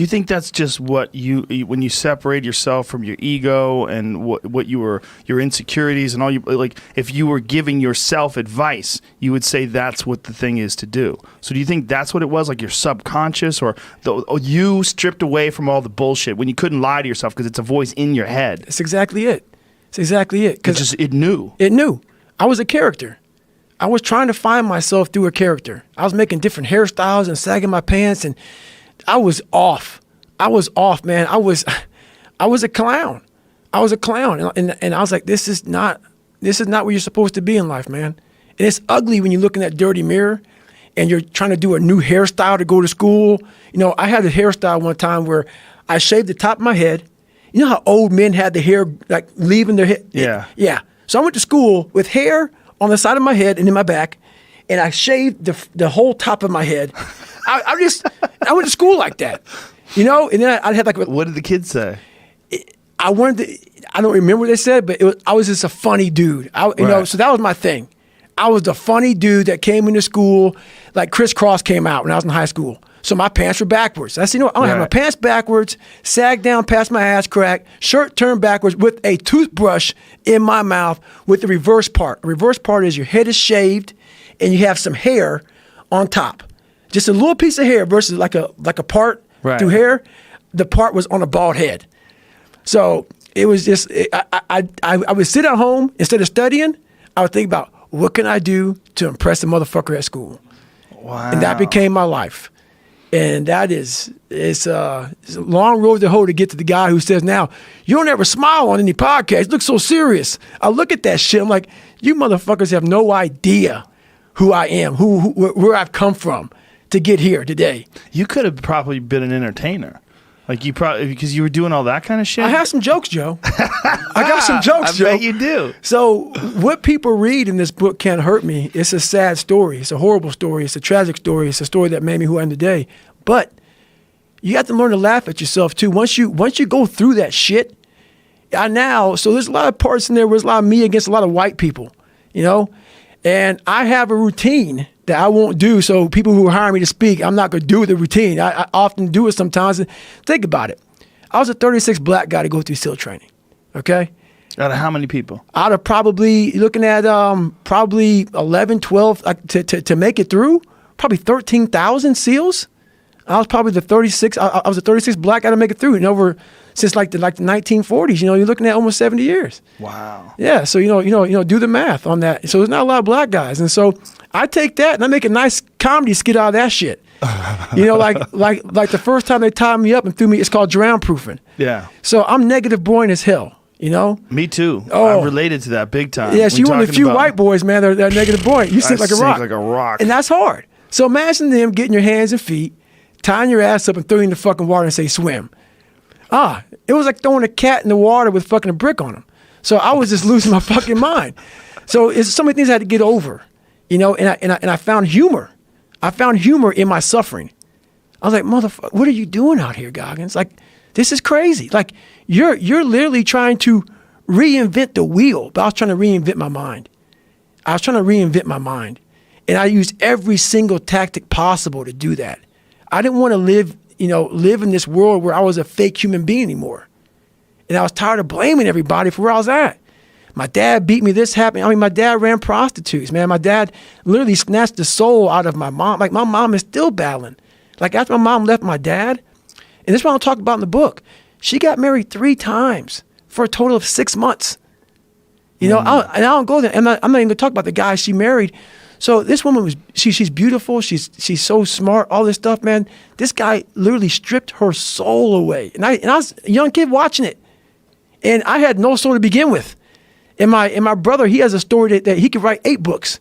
Do you think that's just what when you separate yourself from your ego and what your insecurities and all like if you were giving yourself advice, you would say that's what the thing is to do. So do you think that's what it was, like your subconscious or you stripped away from all the bullshit when you couldn't lie to yourself because it's a voice in your head? That's exactly it. It's exactly it. Because it knew. It knew. I was a character. I was trying to find myself through a character. I was making different hairstyles and sagging my pants, and I was off. I was off, man. I was a clown. I was a clown, and I was like, this is not where you're supposed to be in life, man. And it's ugly when you look in that dirty mirror, and you're trying to do a new hairstyle to go to school. You know, I had a hairstyle one time where I shaved the top of my head. You know how old men had the hair like leaving their head? Yeah. Yeah. So I went to school with hair on the side of my head and in my back, and I shaved the whole top of my head. I went to school like that, you know. And then I had like. What did the kids say? I don't remember what they said, but I was just a funny dude. You know, so that was my thing. I was the funny dude that came into school, like Criss Cross came out when I was in high school. So my pants were backwards. I said, you know, I'm gonna have my pants backwards, sag down past my ass crack, shirt turned backwards with a toothbrush in my mouth with the reverse part. The reverse part is your head is shaved and you have some hair on top. Just a little piece of hair versus like a part through hair. The part was on a bald head. So it was just, I would sit at home, instead of studying, I would think about what can I do to impress a motherfucker at school? Wow. And that became my life. And it's a long road to hoe to get to the guy who says, now, you don't ever smile on any podcast. You look so serious. I look at that shit. I'm like, you motherfuckers have no idea who I am, where I've come from to get here today. You could have probably been an entertainer. Like you probably, because you were doing all that kind of shit? I have some jokes, Joe. I got some jokes, Joe. I bet you do. So what people read in this book Can't Hurt Me. It's a sad story. It's a horrible story. It's a tragic story. It's a story that made me who I am today. But you have to learn to laugh at yourself too. Once you go through that shit, so there's a lot of parts in there where there's a lot of me against a lot of white people, you know? And I have a routine that I won't do. So people who hire me to speak, I'm not going to do the routine. I often do it sometimes. Think about it. I was a 36th black guy to go through SEAL training. Okay. Out of how many people? Out of probably looking at probably 11, 12 to make it through. Probably 13,000 SEALs. I was probably the 36. I was the 36th black guy to make it through, and over since like the 1940s. You know, you're looking at almost 70 years. Wow. Yeah. So you know, do the math on that. So there's not a lot of black guys, and so I take that and I make a nice comedy skit out of that shit. You know, like the first time they tied me up and threw me, it's called drown proofing. Yeah. So I'm negative born as hell. You know? Me too. Oh. I'm related to that big time. Yes, you one of the few white boys, man, they're negative born. You sink like a rock. Like a rock. And that's hard. So imagine them getting your hands and feet, tying your ass up and throwing you in the fucking water and say swim. It was like throwing a cat in the water with fucking a brick on him. So I was just losing my fucking mind. So it's so many things I had to get over, you know, and I found humor. I found humor in my suffering. I was like, motherfucker, what are you doing out here, Goggins? Like, this is crazy. Like, you're literally trying to reinvent the wheel, but I was trying to reinvent my mind. And I used every single tactic possible to do that. I didn't want to live in this world where I was a fake human being anymore. And I was tired of blaming everybody for where I was at. My dad beat me, this happened. I mean, my dad ran prostitutes, man. My dad literally snatched the soul out of my mom. Like, my mom is still battling. Like, after my mom left my dad, and this is what I'll talk about in the book, she got married 3 times for a total of 6 months. You know, I don't go there. I'm not even going to talk about the guy she married. So this woman she's beautiful. She's so smart, all this stuff, man. This guy literally stripped her soul away. And I was a young kid watching it. And I had no soul to begin with. And my brother, he has a story that he could write 8 books.